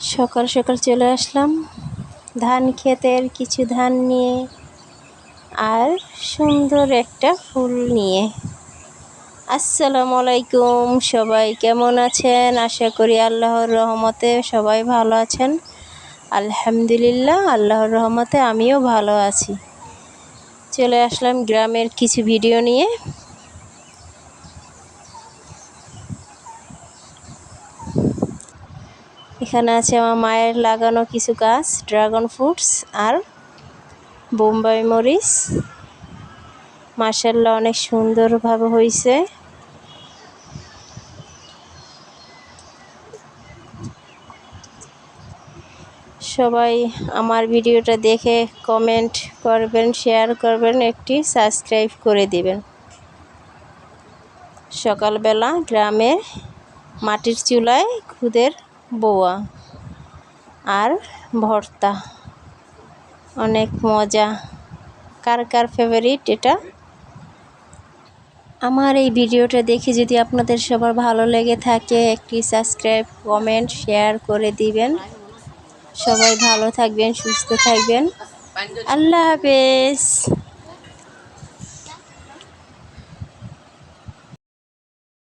সকাল সকাল চলে আসলাম ধান ক্ষেতের কিছু ধান নিয়ে আর সুন্দর একটা ফুল নিয়ে। আসসালামু আলাইকুম, সবাই কেমন আছেন? আশা করি আল্লাহর রহমতে সবাই ভালো আছেন। আলহামদুলিল্লাহ, আল্লাহর রহমতে আমিও ভালো আছি। চলে আসলাম গ্রামের কিছু ভিডিও নিয়ে। এখানে আছে আমার মায়ের লাগানো কিছু গাছ, ড্রাগন ফ্রুটস আর বোম্বাই মরিচ। মাশাআল্লাহ, অনেক সুন্দরভাবে হয়েছে। সবাই আমার ভিডিওটা দেখে কমেন্ট করবেন, শেয়ার করবেন, একটি সাবস্ক্রাইব করে দিবেন। সকালবেলা গ্রামে মাটির চুলায় খুদের বোয়া আর ভর্তা, অনেক মজা। কার কার ফেভারিট এটা? আমার এই ভিডিওটা দেখে যদি আপনাদের সবার ভালো লেগে থাকে, একটি সাবস্ক্রাইব, কমেন্ট, শেয়ার করে দিবেন। সবাই ভালো থাকবেন, সুস্থ থাকবেন। আল্লাহ হাফেজ।